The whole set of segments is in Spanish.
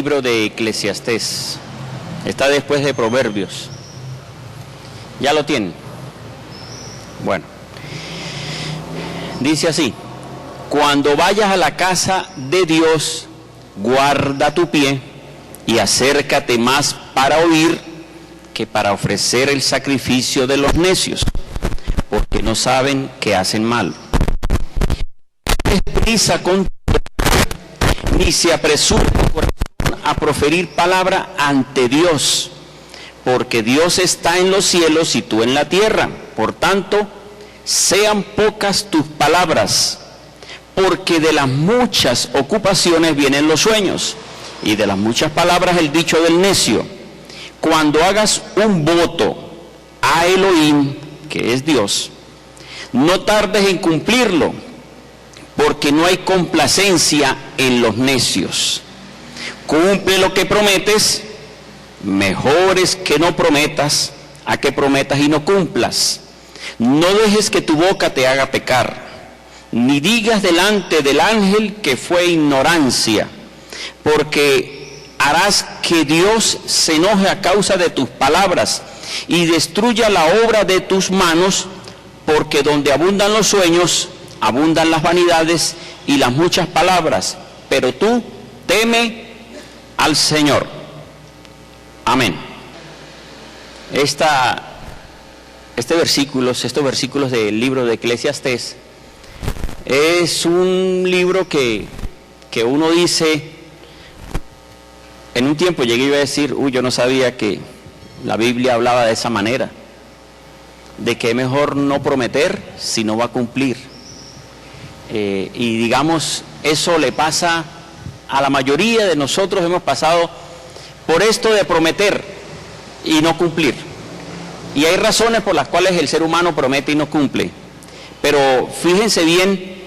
libro de Eclesiastés. Está después de Proverbios. ¿Ya lo tienen? Bueno. Dice así: cuando vayas a la casa de Dios, guarda tu pie y acércate más para oír que para ofrecer el sacrificio de los necios, porque no saben que hacen mal. Prisa con ni se apresura tu corazón a proferir palabra ante Dios, porque Dios está en los cielos y tú en la tierra. Por tanto, sean pocas tus palabras, porque de las muchas ocupaciones vienen los sueños, y de las muchas palabras el dicho del necio. Cuando hagas un voto a Elohim, que es Dios, no tardes en cumplirlo, porque no hay complacencia en los necios. Cumple lo que prometes, mejor es que no prometas a que prometas y no cumplas. No dejes que tu boca te haga pecar, ni digas delante del ángel que fue ignorancia, porque harás que Dios se enoje a causa de tus palabras y destruya la obra de tus manos, porque donde abundan los sueños, abundan las vanidades y las muchas palabras, pero tú teme al Señor. Amén. Estos versículos del libro de Eclesiastés es un libro que uno dice, en un tiempo llegué y iba a decir, yo no sabía que la Biblia hablaba de esa manera, de que es mejor no prometer si no va a cumplir. Y digamos, eso le pasa a la mayoría de nosotros. Hemos pasado por esto de prometer y no cumplir. Y hay razones por las cuales el ser humano promete y no cumple. Pero fíjense bien,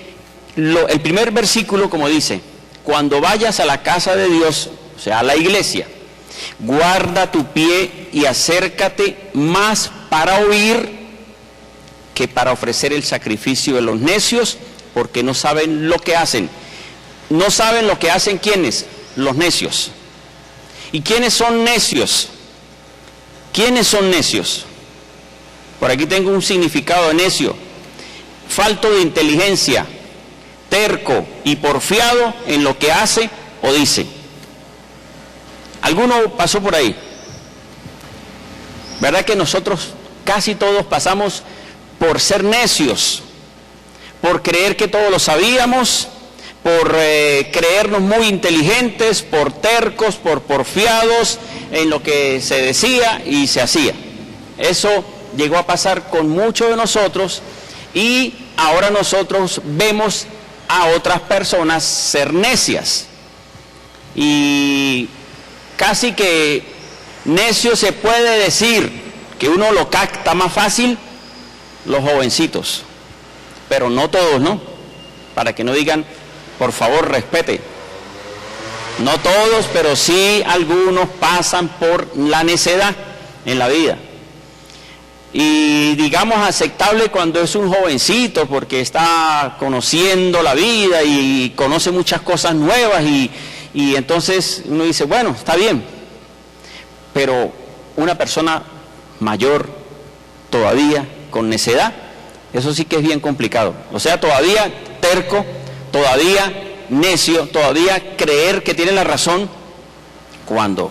el primer versículo como dice: cuando vayas a la casa de Dios, o sea, a la iglesia, guarda tu pie y acércate más para oír que para ofrecer el sacrificio de los necios, porque no saben lo que hacen. No saben lo que hacen, ¿quiénes? Los necios. ¿Y quiénes son necios? ¿Quiénes son necios? Por aquí tengo un significado de necio: falto de inteligencia, terco y porfiado en lo que hace o dice. ¿Alguno pasó por ahí? ¿Verdad que nosotros casi todos pasamos por ser necios? Por creer que todo lo sabíamos, por creernos muy inteligentes, por tercos, por porfiados en lo que se decía y se hacía. Eso llegó a pasar con muchos de nosotros, y ahora nosotros vemos a otras personas ser necias. Y casi que necio se puede decir que uno lo capta más fácil los jovencitos, pero no todos, ¿no? Para que no digan, por favor, respete. No todos, pero sí algunos pasan por la necedad en la vida. Y digamos aceptable cuando es un jovencito, porque está conociendo la vida y conoce muchas cosas nuevas, y entonces uno dice, bueno, está bien. Pero una persona mayor, todavía con necedad, eso sí que es bien complicado. O sea, todavía terco, todavía necio, todavía creer que tiene la razón, cuando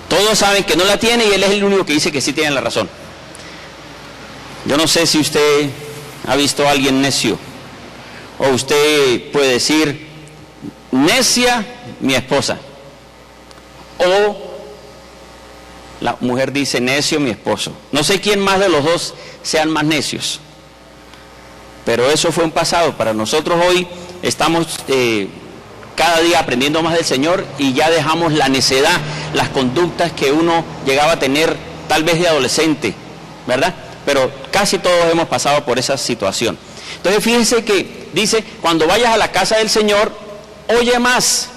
todos saben que no la tiene y él es el único que dice que sí tiene la razón. Yo no sé si usted ha visto a alguien necio, o usted puede decir, necia mi esposa, o la mujer dice, necio mi esposo. No sé quién más de los dos sean más necios, pero eso fue un pasado. Para nosotros hoy estamos cada día aprendiendo más del Señor, y ya dejamos la necedad, las conductas que uno llegaba a tener tal vez de adolescente, ¿verdad? Pero casi todos hemos pasado por esa situación. Entonces fíjense que dice, cuando vayas a la casa del Señor, oye más,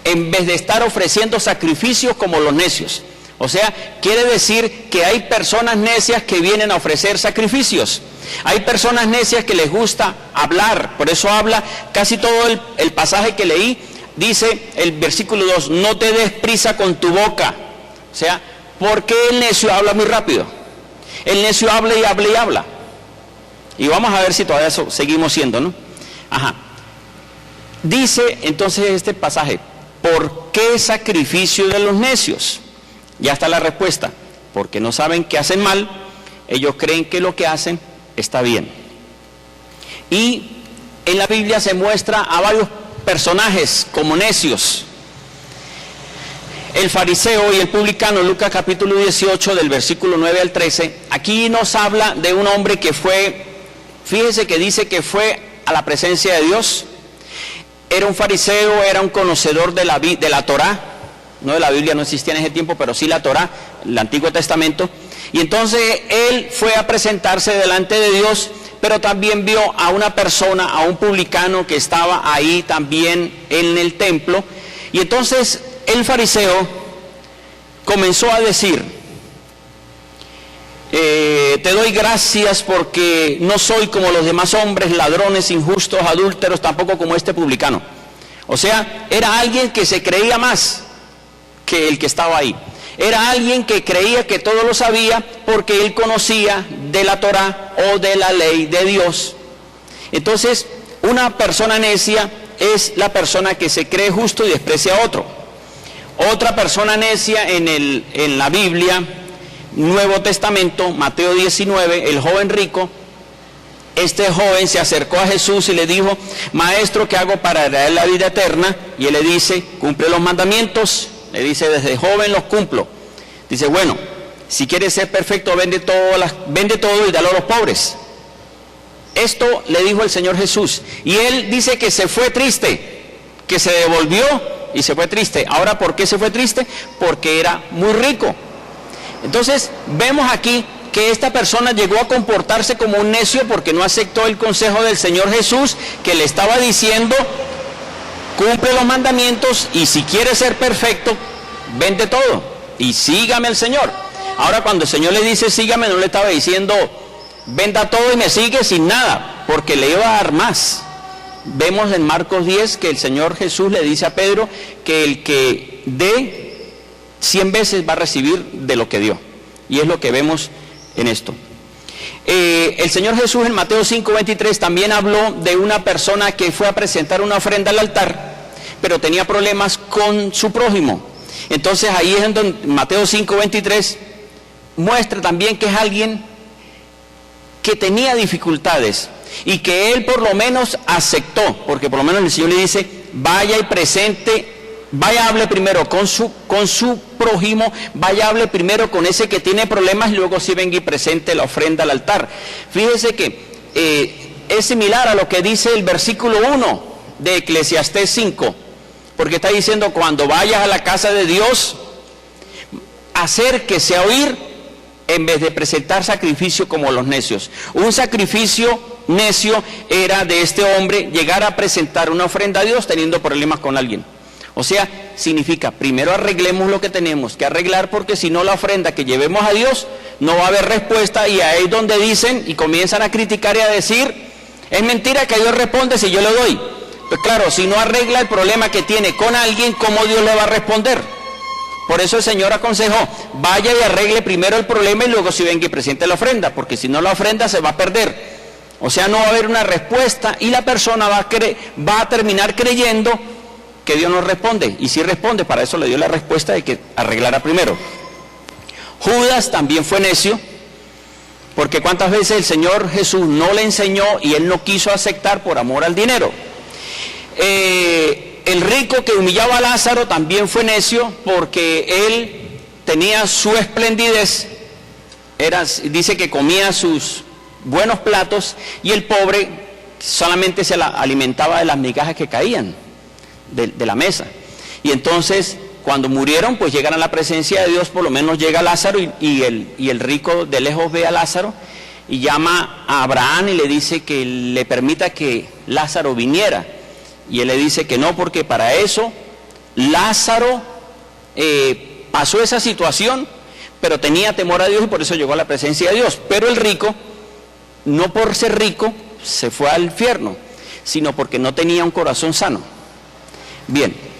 en vez de estar ofreciendo sacrificios como los necios. O sea, quiere decir que hay personas necias que vienen a ofrecer sacrificios. Hay personas necias que les gusta hablar. Por eso habla casi todo el pasaje que leí, dice el versículo 2, no te des prisa con tu boca. O sea, ¿por qué el necio habla muy rápido? El necio habla y habla y habla. Y vamos a ver si todavía seguimos siendo, ¿no? Ajá. Dice entonces este pasaje, ¿por qué sacrificio de los necios? Ya está la respuesta, porque no saben que hacen mal, ellos creen que lo que hacen está bien. Y en la Biblia se muestra a varios personajes como necios. El fariseo y el publicano, Lucas capítulo 18 del versículo 9 al 13, aquí nos habla de un hombre que fue, fíjese que dice que fue a la presencia de Dios. Era un fariseo, era un conocedor de la Torá, no de la Biblia, no existía en ese tiempo, pero sí la Torá, el Antiguo Testamento. Y entonces él fue a presentarse delante de Dios, pero también vio a una persona, a un publicano que estaba ahí también en el templo. Y entonces el fariseo comenzó a decir, te doy gracias porque no soy como los demás hombres, ladrones, injustos, adúlteros, tampoco como este publicano. O sea, era alguien que se creía más que el que estaba ahí. Era alguien que creía que todo lo sabía porque él conocía de la Torá o de la ley de Dios. Entonces, una persona necia es la persona que se cree justo y desprecia a otro. Otra persona necia en la Biblia, Nuevo Testamento, Mateo 19, el joven rico. Este joven se acercó a Jesús y le dijo, maestro, ¿qué hago para heredar la vida eterna? Y él le dice, cumple los mandamientos. Le dice, desde joven los cumplo. Dice, bueno, si quieres ser perfecto, vende todo y dalo a los pobres. Esto le dijo el Señor Jesús. Y él dice que se fue triste, que se devolvió y se fue triste. Ahora, ¿por qué se fue triste? Porque era muy rico. Entonces, vemos aquí que esta persona llegó a comportarse como un necio porque no aceptó el consejo del Señor Jesús, que le estaba diciendo, cumple los mandamientos y si quieres ser perfecto, vende todo y sígame al Señor. Ahora, cuando el Señor le dice sígame, no le estaba diciendo venda todo y me sigue sin nada, porque le iba a dar más. Vemos en Marcos 10 que el Señor Jesús le dice a Pedro que el que dé 100 veces va a recibir de lo que dio. Y es lo que vemos en esto. El Señor Jesús en Mateo 5:23 también habló de una persona que fue a presentar una ofrenda al altar, pero tenía problemas con su prójimo. Entonces ahí es en donde Mateo 5:23 muestra también que es alguien que tenía dificultades y que él por lo menos aceptó, porque por lo menos el Señor le dice, vaya y presente, vaya hable primero con su prójimo, vaya hable primero con ese que tiene problemas y luego sí venga y presente la ofrenda al altar. Fíjese que es similar a lo que dice el versículo 1 de Eclesiastés 5, porque está diciendo, cuando vayas a la casa de Dios, acérquese a oír en vez de presentar sacrificio como los necios. Un sacrificio necio era de este hombre llegar a presentar una ofrenda a Dios teniendo problemas con alguien. O sea, significa, primero arreglemos lo que tenemos que arreglar, porque si no la ofrenda que llevemos a Dios no va a haber respuesta, y ahí es donde dicen y comienzan a criticar y a decir, es mentira que Dios responde si yo le doy. Pues claro, si no arregla el problema que tiene con alguien, ¿cómo Dios le va a responder? Por eso el Señor aconsejó, vaya y arregle primero el problema y luego si venga y presente la ofrenda, porque si no la ofrenda se va a perder. O sea, no va a haber una respuesta y la persona va a terminar creyendo que Dios no responde. Y si responde, para eso le dio la respuesta de que arreglara primero. Judas también fue necio, porque cuántas veces el Señor Jesús no le enseñó y él no quiso aceptar por amor al dinero. El rico que humillaba a Lázaro también fue necio, porque él tenía su esplendidez, dice que comía sus buenos platos, y el pobre solamente se alimentaba de las migajas que caían de la mesa. Y entonces cuando murieron, pues llegan a la presencia de Dios, por lo menos llega Lázaro, y el rico de lejos ve a Lázaro y llama a Abraham y le dice que le permita que Lázaro viniera. Y él le dice que no, porque para eso Lázaro pasó esa situación, pero tenía temor a Dios y por eso llegó a la presencia de Dios. Pero el rico, no por ser rico, se fue al infierno, sino porque no tenía un corazón sano. Bien.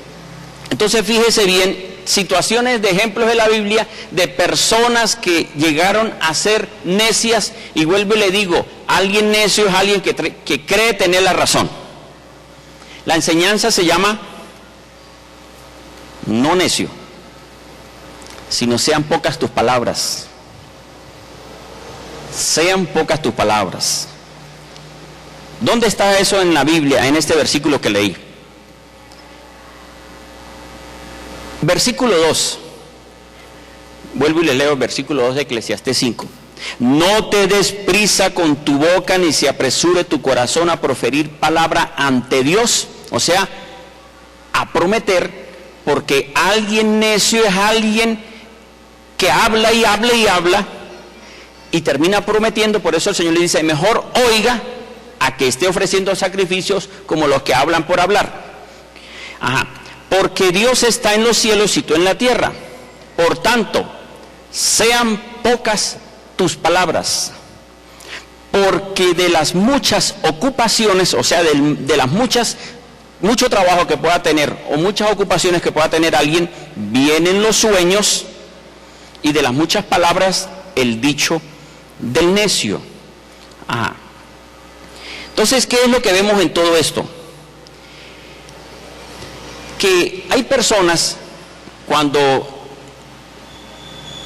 Entonces fíjese bien, situaciones de ejemplos de la Biblia de personas que llegaron a ser necias, y vuelvo y le digo, alguien necio es alguien que cree tener la razón. La enseñanza se llama no necio, sino sean pocas tus palabras. Sean pocas tus palabras. ¿Dónde está eso en la Biblia, en este versículo que leí? Versículo 2. Vuelvo y le leo el versículo 2 de Eclesiastés 5. No te des prisa con tu boca, ni se apresure tu corazón a proferir palabra ante Dios. O sea, a prometer, porque alguien necio es alguien que habla y habla y habla y termina prometiendo. Por eso el Señor le dice, mejor oiga a que esté ofreciendo sacrificios como los que hablan por hablar. Porque Dios está en los cielos y tú en la tierra. Por tanto, sean pocas tus palabras, porque de las muchas ocupaciones, o sea, de las mucho trabajo que pueda tener, o muchas ocupaciones que pueda tener alguien, vienen los sueños, y de las muchas palabras, el dicho del necio. Entonces, ¿qué es lo que vemos en todo esto? Que hay personas, cuando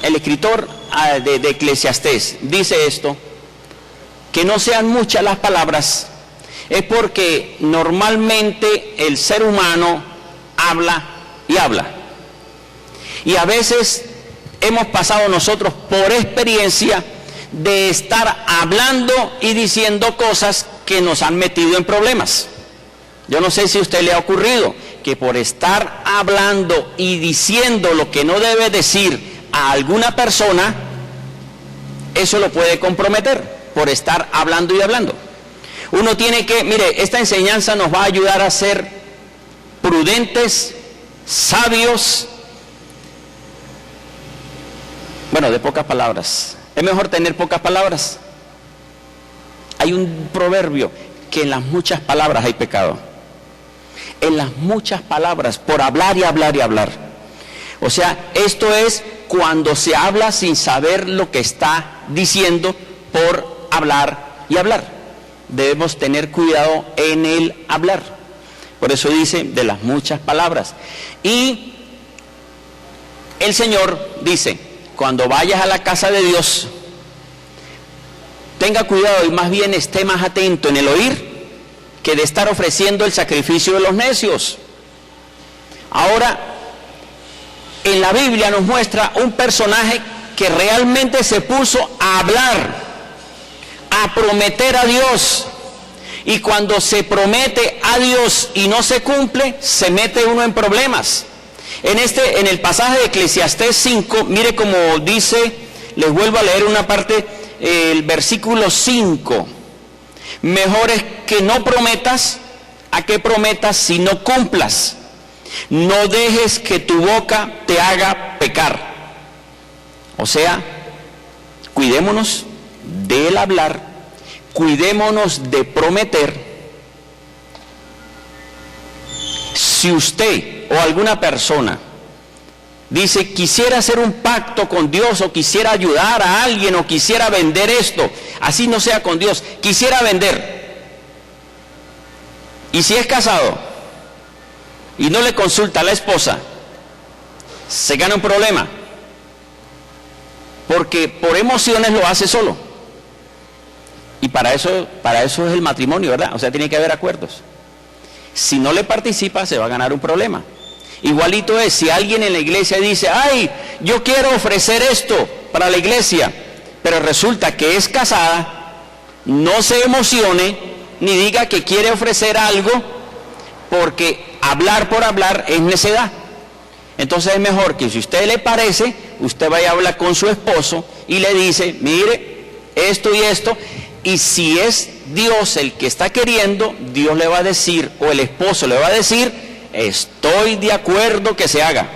el escritor de Eclesiastés dice esto, que no sean muchas las palabras, es porque normalmente el ser humano habla y habla. Y a veces hemos pasado nosotros por experiencia de estar hablando y diciendo cosas que nos han metido en problemas. Yo no sé si a usted le ha ocurrido que por estar hablando y diciendo lo que no debe decir a alguna persona, eso lo puede comprometer, por estar hablando y hablando. Uno tiene que, mire, esta enseñanza nos va a ayudar a ser prudentes, sabios, bueno, de pocas palabras. Es mejor tener pocas palabras. Hay un proverbio que en las muchas palabras hay pecado. En las muchas palabras, por hablar y hablar y hablar. O sea, esto es cuando se habla sin saber lo que está diciendo por hablar y hablar. Debemos tener cuidado en el hablar. Por eso dice, de las muchas palabras. Y el Señor dice, cuando vayas a la casa de Dios, tenga cuidado y más bien esté más atento en el oír que de estar ofreciendo el sacrificio de los necios. Ahora, en la Biblia nos muestra un personaje que realmente se puso a hablar, a prometer a Dios, y cuando se promete a Dios y no se cumple, se mete uno en problemas. En el pasaje de Eclesiastés 5, mire cómo dice, les vuelvo a leer una parte, el versículo 5. Mejor es que no prometas a que prometas si no cumplas. No dejes que tu boca te haga pecar. O sea, cuidémonos del hablar, cuidémonos de prometer. Si usted o alguna persona dice, quisiera hacer un pacto con Dios, o quisiera ayudar a alguien, o quisiera vender esto, así no sea con Dios, quisiera vender, y si es casado y no le consulta a la esposa, se gana un problema, porque por emociones lo hace solo. Y para eso es el matrimonio, ¿verdad? O sea, tiene que haber acuerdos. Si no le participa, se va a ganar un problema. Igualito es, si alguien en la iglesia dice, ay, yo quiero ofrecer esto para la iglesia, pero resulta que es casada, no se emocione, ni diga que quiere ofrecer algo, porque hablar por hablar es necedad. Entonces es mejor que si a usted le parece, usted vaya a hablar con su esposo y le dice, mire, esto y esto, y si es Dios el que está queriendo, Dios le va a decir, o el esposo le va a decir, estoy de acuerdo que se haga.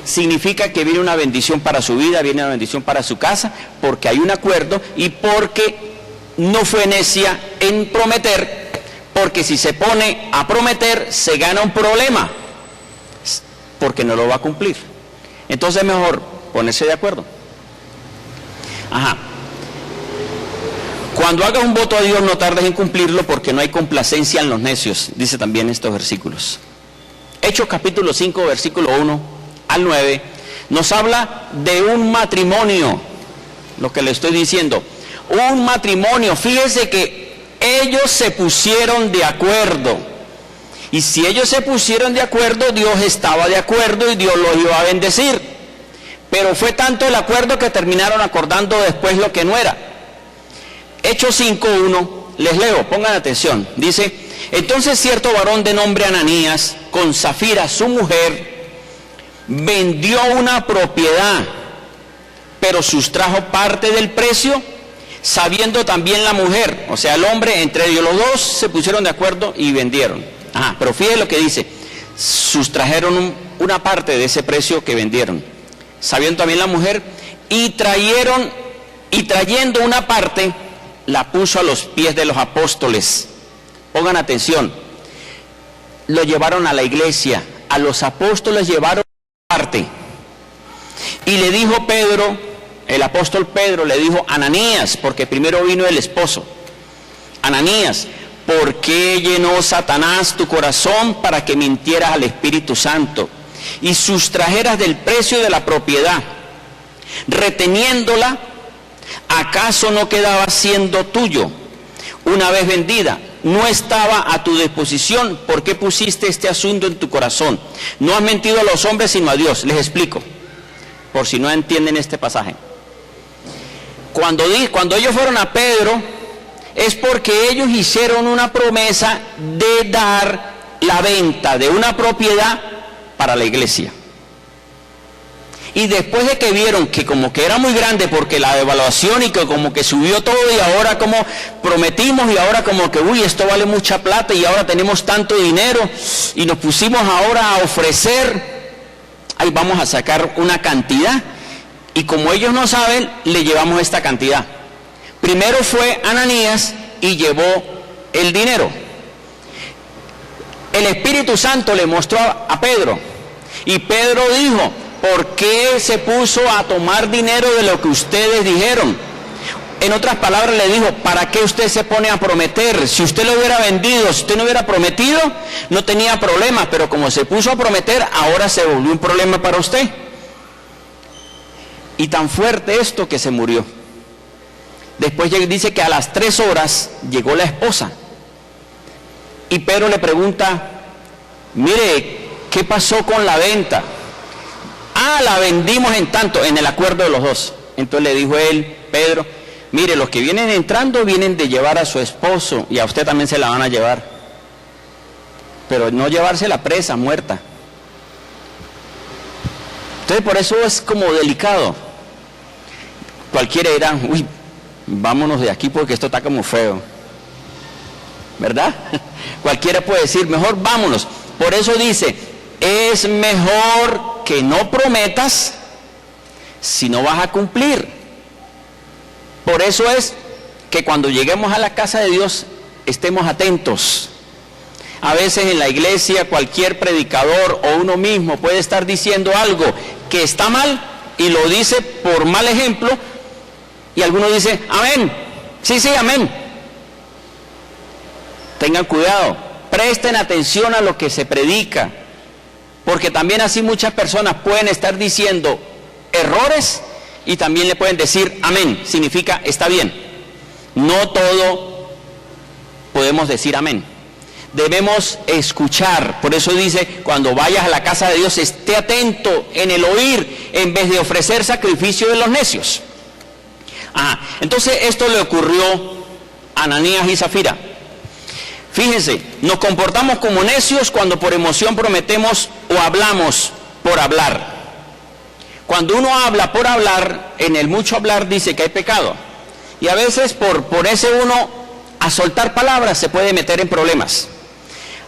Significa que viene una bendición para su vida, viene una bendición para su casa, porque hay un acuerdo y porque no fue necia en prometer, porque si se pone a prometer, se gana un problema. porque no lo va a cumplir. Entonces es mejor ponerse de acuerdo. Ajá. Cuando hagas un voto a Dios, no tardes en cumplirlo, porque no hay complacencia en los necios, dice también estos versículos. Hechos capítulo 5, versículo 1 al 9, nos habla de un matrimonio, lo que le estoy diciendo. Un matrimonio, fíjese que ellos se pusieron de acuerdo. Y si ellos se pusieron de acuerdo, Dios estaba de acuerdo y Dios los iba a bendecir. Pero fue tanto el acuerdo que terminaron acordando después lo que no era. Hechos 5:1, les leo, pongan atención. Dice: entonces cierto varón de nombre Ananías, con Zafira su mujer, vendió una propiedad, pero sustrajo parte del precio, sabiendo también la mujer, o sea el hombre, entre ellos los dos se pusieron de acuerdo y vendieron. Ajá, pero fíjense lo que dice: sustrajeron una parte de ese precio que vendieron, sabiendo también la mujer, y trayendo una parte, la puso a los pies de los apóstoles. Pongan atención, lo llevaron a la iglesia, a los apóstoles llevaron parte. Y le dijo Pedro, el apóstol Pedro le dijo: Ananías, porque primero vino el esposo, Ananías, ¿por qué llenó Satanás tu corazón para que mintieras al Espíritu Santo y sustrajeras del precio de la propiedad, reteniéndola? ¿Acaso no quedaba siendo tuyo una vez vendida? ¿No estaba a tu disposición? ¿Por qué pusiste este asunto en tu corazón? No has mentido a los hombres sino a Dios. Les explico, por si no entienden este pasaje. Cuando ellos fueron a Pedro, es porque ellos hicieron una promesa de dar la venta de una propiedad para la iglesia. Y después de que vieron que como que era muy grande porque la devaluación y que como que subió todo, y ahora como prometimos y ahora como que uy, esto vale mucha plata y ahora tenemos tanto dinero y nos pusimos ahora a ofrecer, ahí vamos a sacar una cantidad, y como ellos no saben, le llevamos esta cantidad. Primero fue Ananías y llevó el dinero. El Espíritu Santo le mostró a Pedro, y Pedro dijo: ¿por qué se puso a tomar dinero de lo que ustedes dijeron? En otras palabras le dijo: ¿para qué usted se pone a prometer? Si usted lo hubiera vendido, si usted no hubiera prometido, no tenía problema, pero como se puso a prometer, ahora se volvió un problema para usted. Y tan fuerte esto que se murió. Después dice que a las 3 horas llegó la esposa. Y Pedro le pregunta: mire, ¿qué pasó con la venta? Ah, la vendimos en tanto, en el acuerdo de los dos. Entonces le dijo él, Pedro: mire, los que vienen entrando vienen de llevar a su esposo, y a usted también se la van a llevar. Pero no llevársela presa, muerta. Entonces por eso es como delicado. Cualquiera dirá: uy, vámonos de aquí porque esto está como feo, ¿verdad? Cualquiera puede decir: mejor vámonos. Por eso dice: es mejor que no prometas si no vas a cumplir. Por eso es que cuando lleguemos a la casa de Dios estemos atentos. A veces en la iglesia cualquier predicador o uno mismo puede estar diciendo algo que está mal y lo dice por mal ejemplo, y alguno dice: amén, sí, amén. Tengan cuidado, presten atención a lo que se predica, porque también así muchas personas pueden estar diciendo errores y también le pueden decir amén, significa está bien. No todo podemos decir amén. Debemos escuchar. Por eso dice: cuando vayas a la casa de Dios, esté atento en el oír, en vez de ofrecer sacrificio de los necios. Entonces esto le ocurrió a Ananías y Zafira. Fíjense, nos comportamos como necios cuando por emoción prometemos o hablamos por hablar. Cuando uno habla por hablar, en el mucho hablar dice que hay pecado. Y a veces por ponerse uno a soltar palabras se puede meter en problemas.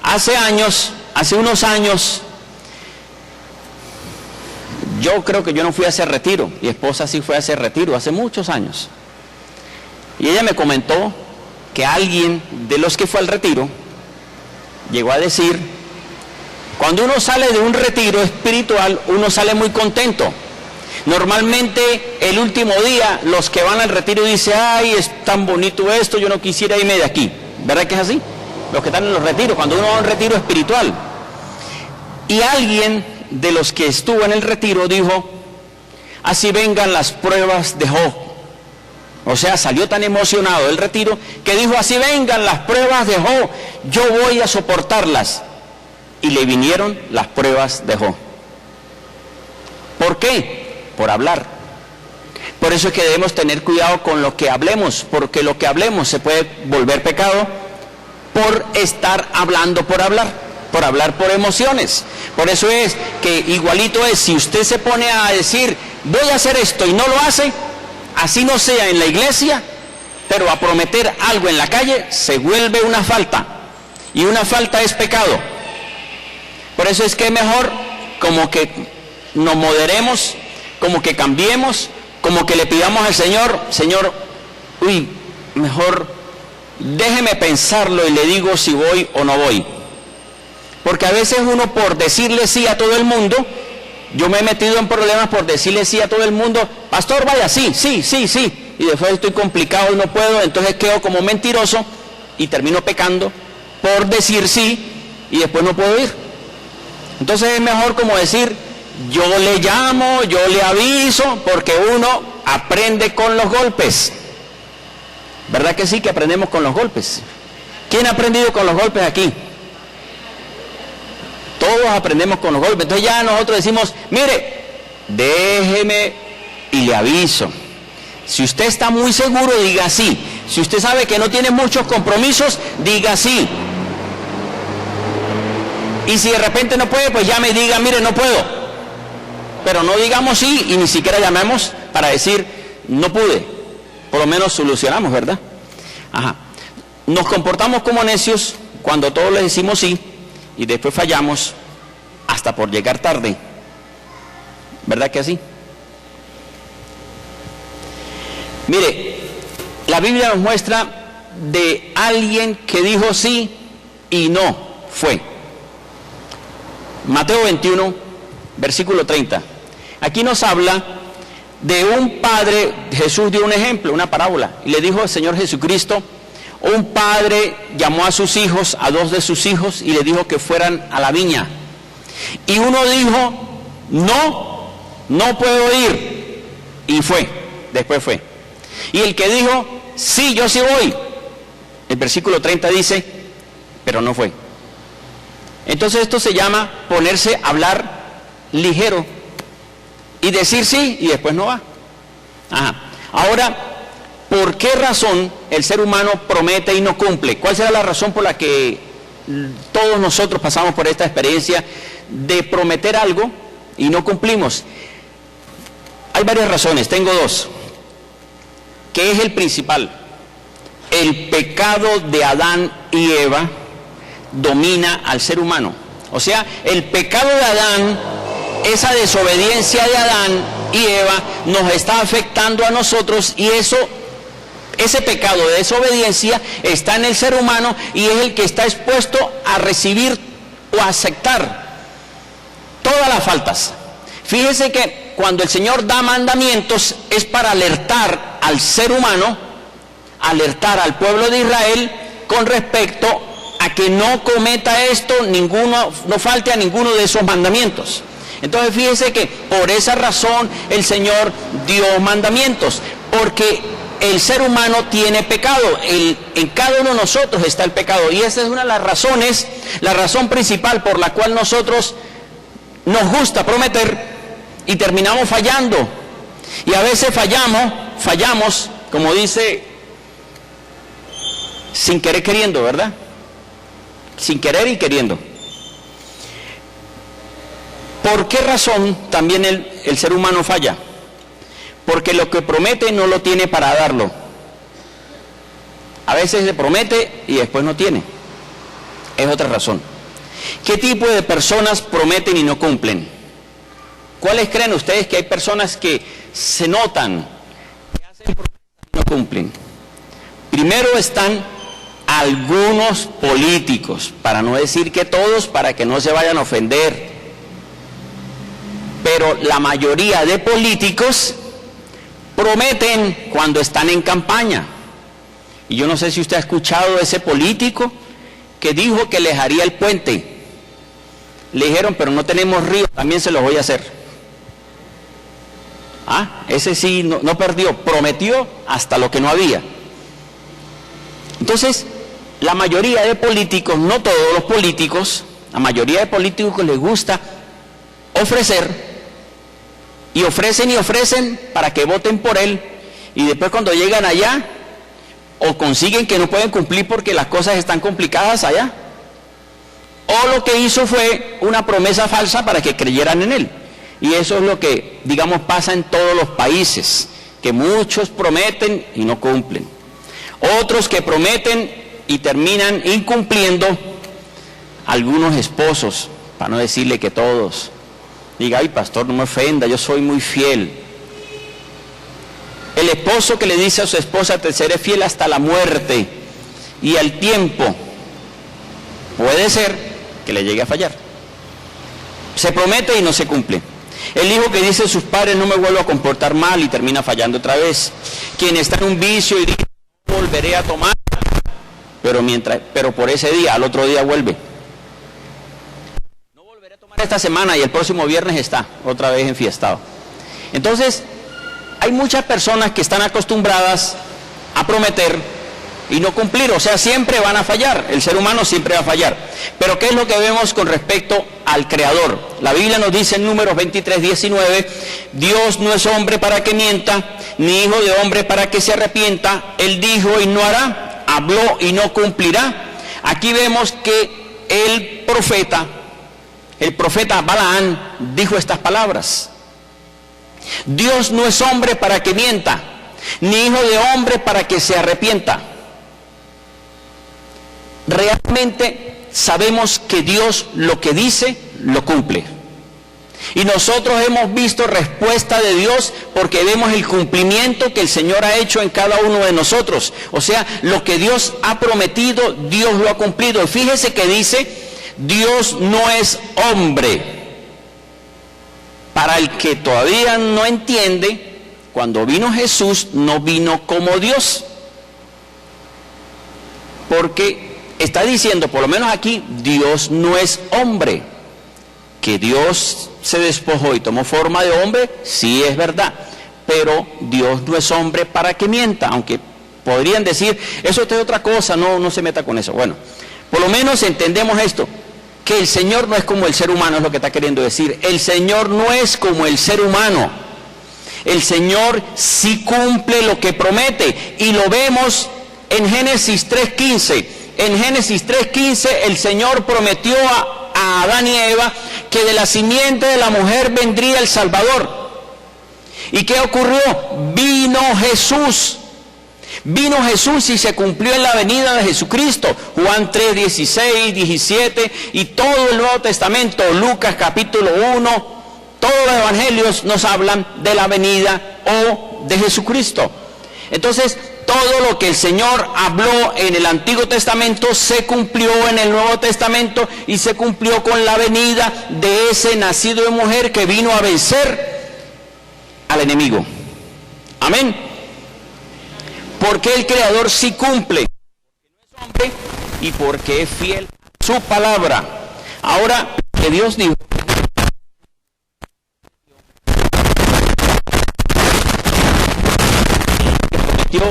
Hace unos años, yo creo que yo no fui a hacer retiro, mi esposa sí fue a hacer retiro, hace muchos años. Y ella me comentó que alguien de los que fue al retiro llegó a decir Cuando uno sale de un retiro espiritual, uno sale muy contento. Normalmente el último día, los que van al retiro dicen, ay, es tan bonito esto, yo no quisiera irme de aquí. ¿Verdad que es así? Los que están en los retiros, cuando uno va a un retiro espiritual. Y alguien de los que estuvo en el retiro dijo, así vengan las pruebas de Job. O sea, salió tan emocionado del retiro que dijo, así vengan las pruebas de Job, yo voy a soportarlas. Y le vinieron las pruebas de Job. ¿Por qué? Por hablar. Por eso es que debemos tener cuidado con lo que hablemos, porque lo que hablemos se puede volver pecado por estar hablando por hablar por emociones. Por eso es que igualito es, si usted se pone a decir, voy a hacer esto y no lo hace, así no sea en la iglesia, pero a prometer algo en la calle, se vuelve una falta. Y una falta es pecado. Por eso es que es mejor como que nos moderemos, como que cambiemos, como que le pidamos al Señor, Señor, mejor déjeme pensarlo y le digo si voy o no voy. Porque a veces uno por decirle sí a todo el mundo, yo me he metido en problemas por decirle sí a todo el mundo, pastor vaya, sí, y después estoy complicado y no puedo, entonces quedo como mentiroso y termino pecando por decir sí y después no puedo ir. Entonces es mejor como decir, yo le llamo, yo le aviso, porque uno aprende con los golpes. ¿Verdad que sí que aprendemos con los golpes? ¿Quién ha aprendido con los golpes aquí? Todos aprendemos con los golpes. Entonces ya nosotros decimos, mire, déjeme y le aviso. Si usted está muy seguro, diga sí. Si usted sabe que no tiene muchos compromisos, diga sí. Y si de repente no puede, pues llame y diga, mire, no puedo. Pero no digamos sí y ni siquiera llamemos para decir, no pude. Por lo menos solucionamos, ¿verdad? Ajá. Nos comportamos como necios cuando todos les decimos sí y después fallamos hasta por llegar tarde. ¿Verdad que así? Mire, la Biblia nos muestra de alguien que dijo sí y no fue. Mateo 21, versículo 30. Aquí nos habla de un padre. Jesús dio un ejemplo, una parábola, y le dijo al Señor Jesucristo, un padre llamó a sus hijos, a dos de sus hijos, y le dijo que fueran a la viña. Y uno dijo, no puedo ir, y después fue. Y el que dijo, sí, yo sí voy, el versículo 30 dice, pero no fue. Entonces esto se llama ponerse a hablar ligero y decir sí y después no va. Ajá. Ahora, ¿por qué razón el ser humano promete y no cumple? ¿Cuál será la razón por la que todos nosotros pasamos por esta experiencia de prometer algo y no cumplimos? Hay varias razones, tengo dos. ¿Qué es el principal? El pecado de Adán y Eva domina al ser humano. O sea, el pecado de Adán, esa desobediencia de Adán y Eva nos está afectando a nosotros, y ese pecado de desobediencia está en el ser humano y es el que está expuesto a recibir o a aceptar todas las faltas. Fíjese que cuando el Señor da mandamientos es para alertar al ser humano, alertar al pueblo de Israel con respecto a que no cometa esto, no falte a ninguno de esos mandamientos. Entonces fíjese que por esa razón el Señor dio mandamientos, porque el ser humano tiene pecado, en cada uno de nosotros está el pecado, y esa es una de las razones, la razón principal por la cual nosotros nos gusta prometer y terminamos fallando. Y a veces fallamos, como dice, sin querer queriendo, ¿verdad? Sin querer y queriendo. ¿Por qué razón también el ser humano falla? Porque lo que promete no lo tiene para darlo. A veces se promete y después no tiene. Es otra razón. ¿Qué tipo de personas prometen y no cumplen? ¿Cuáles creen ustedes que hay personas que se notan, que hacen promesas y no cumplen? Primero están algunos políticos, para no decir que todos, para que no se vayan a ofender, pero la mayoría de políticos prometen cuando están en campaña. Y yo no sé si usted ha escuchado de ese político que dijo que les haría el puente. Le dijeron, pero no tenemos río, también se los voy a hacer. Ese sí no perdió, prometió hasta lo que no había. Entonces, la mayoría de políticos, no todos los políticos, la mayoría de políticos les gusta ofrecer, y ofrecen para que voten por él, y después cuando llegan allá, o consiguen que no pueden cumplir porque las cosas están complicadas allá, o lo que hizo fue una promesa falsa para que creyeran en él. Y eso es lo que, digamos, pasa en todos los países, que muchos prometen y no cumplen. Otros que prometen y terminan incumpliendo. Algunos esposos, para no decirle que todos, diga, ay pastor, no me ofenda, yo soy muy fiel. El esposo que le dice a su esposa, te seré fiel hasta la muerte, y al tiempo puede ser que le llegue a fallar. Se promete y no se cumple. El hijo que dice a sus padres, no me vuelvo a comportar mal, y termina fallando otra vez. Quien está en un vicio y dice, no volveré a tomar, pero por ese día, al otro día vuelve. No volveré a tomar esta semana y el próximo viernes está otra vez enfiestado. Entonces, hay muchas personas que están acostumbradas a prometer y no cumplir, o sea, siempre van a fallar, el ser humano siempre va a fallar. Pero ¿qué es lo que vemos con respecto al Creador? La Biblia nos dice en Números 23:19, Dios no es hombre para que mienta, ni hijo de hombre para que se arrepienta. Él dijo y no hará, habló y no cumplirá. Aquí vemos que el profeta Balaam dijo estas palabras: Dios no es hombre para que mienta, ni hijo de hombre para que se arrepienta. Realmente sabemos que Dios lo que dice, lo cumple. Y nosotros hemos visto respuesta de Dios porque vemos el cumplimiento que el Señor ha hecho en cada uno de nosotros. O sea, lo que Dios ha prometido, Dios lo ha cumplido. Y fíjese que dice, Dios no es hombre. Para el que todavía no entiende, cuando vino Jesús, no vino como Dios. Porque está diciendo, por lo menos aquí, Dios no es hombre. Que Dios se despojó y tomó forma de hombre, sí es verdad. Pero Dios no es hombre para que mienta. Aunque podrían decir, eso es otra cosa, no se meta con eso. Bueno, por lo menos entendemos esto. Que el Señor no es como el ser humano, es lo que está queriendo decir. El Señor no es como el ser humano. El Señor sí cumple lo que promete. Y lo vemos en Génesis 3:15. En Génesis 3:15 el Señor prometió a Adán y Eva que de la simiente de la mujer vendría el Salvador. ¿Y qué ocurrió? Vino Jesús. Vino Jesús y se cumplió en la venida de Jesucristo. Juan 3:16, 17 y todo el Nuevo Testamento, Lucas capítulo 1, todos los evangelios nos hablan de la venida de Jesucristo. Entonces, todo lo que el Señor habló en el Antiguo Testamento se cumplió en el Nuevo Testamento y se cumplió con la venida de ese nacido de mujer que vino a vencer al enemigo. Amén. Porque el Creador sí cumple, porque no es hombre y porque es fiel a su palabra. Ahora, que Dios dijo, que prometió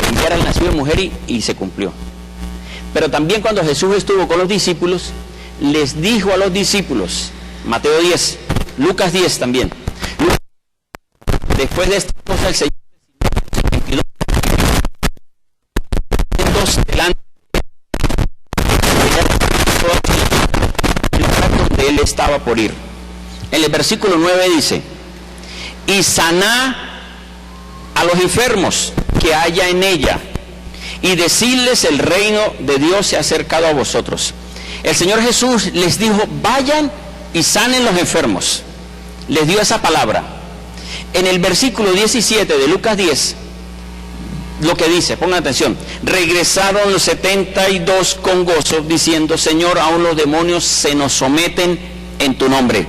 enviar al nacido de mujer y se cumplió. Pero también cuando Jesús estuvo con los discípulos, les dijo a los discípulos, Mateo 10, Lucas 10 también, después de esta cosa el Señor delante del lugar donde él estaba por ir. En el versículo 9 dice, y saná a los enfermos que haya en ella, y decirles el reino de Dios se ha acercado a vosotros. El Señor Jesús les dijo, vayan y sanen los enfermos. Les dio esa palabra. En el versículo 17 de Lucas 10, lo que dice, pongan atención, regresaron los 72 con gozo, diciendo, Señor, aún los demonios se nos someten en tu nombre.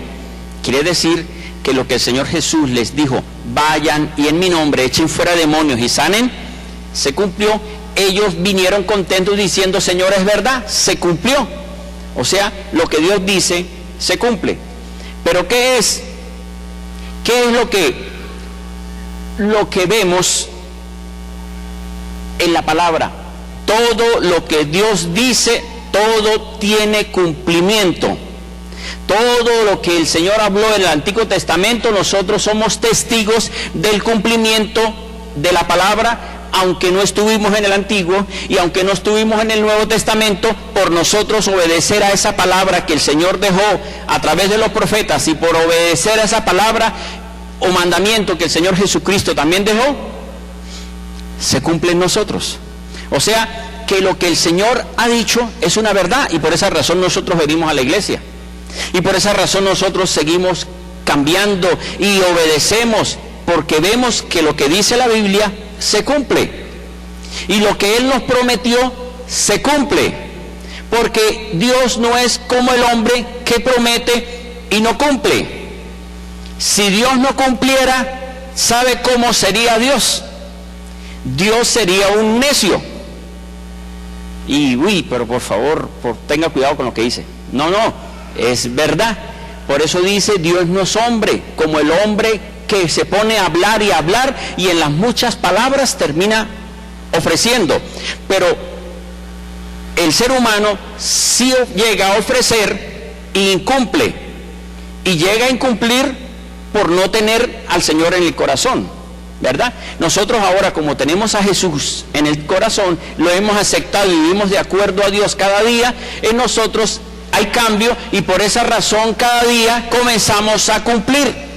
Quiere decir que lo que el Señor Jesús les dijo, vayan y en mi nombre echen fuera demonios y sanen, se cumplió. Ellos vinieron contentos diciendo, Señor, es verdad, se cumplió. O sea, lo que Dios dice, se cumple. Pero ¿qué es? ¿Qué es lo que vemos en la palabra? Todo lo que Dios dice, todo tiene cumplimiento. Todo lo que el Señor habló en el Antiguo Testamento, nosotros somos testigos del cumplimiento de la palabra, aunque no estuvimos en el Antiguo y aunque no estuvimos en el Nuevo Testamento, por nosotros obedecer a esa palabra que el Señor dejó a través de los profetas y por obedecer a esa palabra o mandamiento que el Señor Jesucristo también dejó, se cumple en nosotros. O sea, que lo que el Señor ha dicho es una verdad y por esa razón nosotros venimos a la iglesia. Y por esa razón nosotros seguimos cambiando y obedecemos, porque vemos que lo que dice la Biblia se cumple. Y lo que Él nos prometió se cumple. Porque Dios no es como el hombre que promete y no cumple. Si Dios no cumpliera, ¿sabe cómo sería Dios? Dios sería un necio. Y pero por favor, tenga cuidado con lo que dice. No, es verdad. Por eso dice, Dios no es hombre, como el hombre que se pone a hablar y en las muchas palabras termina ofreciendo. Pero el ser humano sí llega a ofrecer e incumple. Y llega a incumplir por no tener al Señor en el corazón, ¿verdad? Nosotros ahora, como tenemos a Jesús en el corazón, lo hemos aceptado y vivimos de acuerdo a Dios cada día, en nosotros hay cambio y por esa razón cada día comenzamos a cumplir.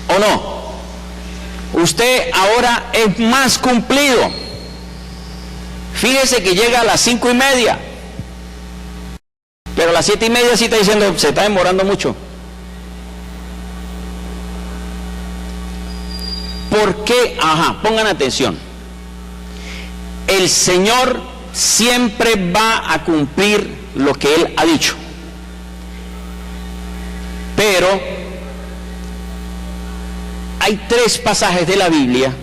¿O no? Usted ahora es más cumplido. Fíjese que llega a las 5:30, pero a las 7:30 sí está diciendo, se está demorando mucho. ¿Por qué? Pongan atención. El Señor siempre va a cumplir lo que Él ha dicho. Pero hay 3 pasajes de la Biblia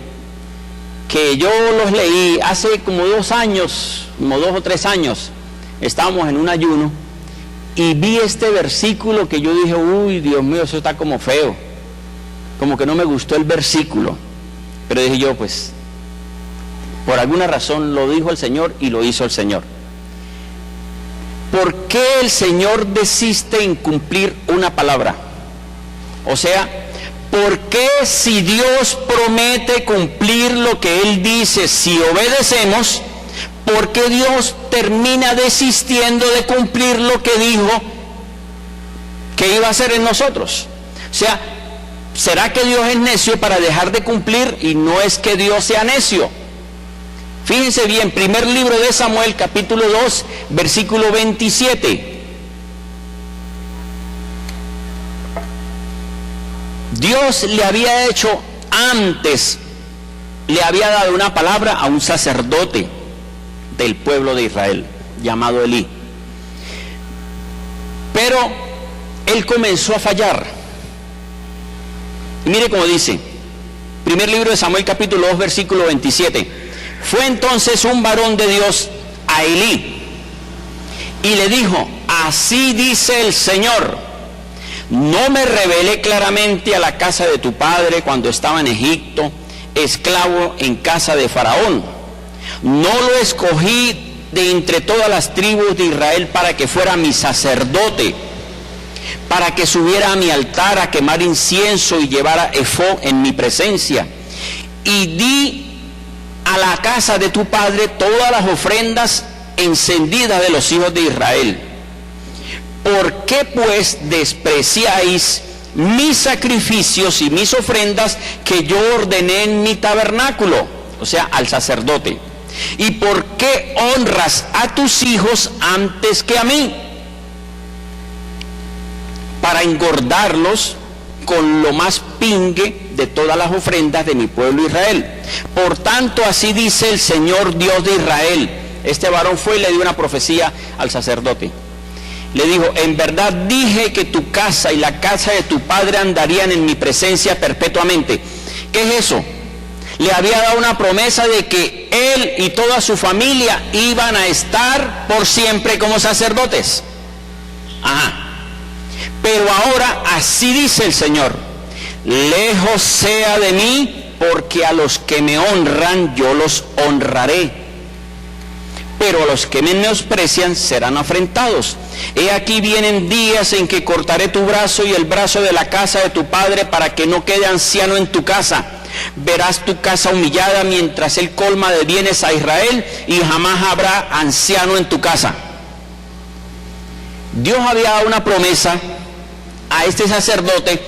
que yo los leí hace como 2 años, como 2 o 3 años. Estábamos en un ayuno y vi este versículo que yo dije, uy, Dios mío, eso está como feo. Como que no me gustó el versículo. Pero dije yo, pues, por alguna razón lo dijo el Señor y lo hizo el Señor. ¿Por qué el Señor desiste en cumplir una palabra? O sea, ¿por qué si Dios promete cumplir lo que Él dice, si obedecemos, por qué Dios termina desistiendo de cumplir lo que dijo que iba a hacer en nosotros? O sea, ¿será que Dios es necio para dejar de cumplir? Y no es que Dios sea necio. Fíjense bien, primer libro de Samuel, capítulo 2, versículo 27. Dios le había hecho antes, le había dado una palabra a un sacerdote del pueblo de Israel, llamado Elí. Pero él comenzó a fallar. Y mire cómo dice, primer libro de Samuel, capítulo 2, versículo 27. Fue entonces un varón de Dios a Elí y le dijo, así dice el Señor, no me revelé claramente a la casa de tu padre cuando estaba en Egipto, esclavo en casa de Faraón. No lo escogí de entre todas las tribus de Israel para que fuera mi sacerdote, para que subiera a mi altar a quemar incienso y llevara efod en mi presencia. Y di a la casa de tu padre todas las ofrendas encendidas de los hijos de Israel. ¿Por qué pues despreciáis mis sacrificios y mis ofrendas que yo ordené en mi tabernáculo? O sea, al sacerdote. ¿Y por qué honras a tus hijos antes que a mí? Para engordarlos con lo más pingue de todas las ofrendas de mi pueblo Israel. Por tanto, así dice el Señor Dios de Israel. Este varón fue y le dio una profecía al sacerdote. Le dijo: en verdad dije que tu casa y la casa de tu padre andarían en mi presencia perpetuamente. ¿Qué es eso? Le había dado una promesa de que él y toda su familia iban a estar por siempre como sacerdotes. Pero ahora así dice el Señor: lejos sea de mí, porque a los que me honran yo los honraré, pero a los que me menosprecian serán afrentados. He aquí vienen días en que cortaré tu brazo y el brazo de la casa de tu padre, para que no quede anciano en tu casa. Verás tu casa humillada mientras él colma de bienes a Israel, y jamás habrá anciano en tu casa. Dios había dado una promesa a este sacerdote,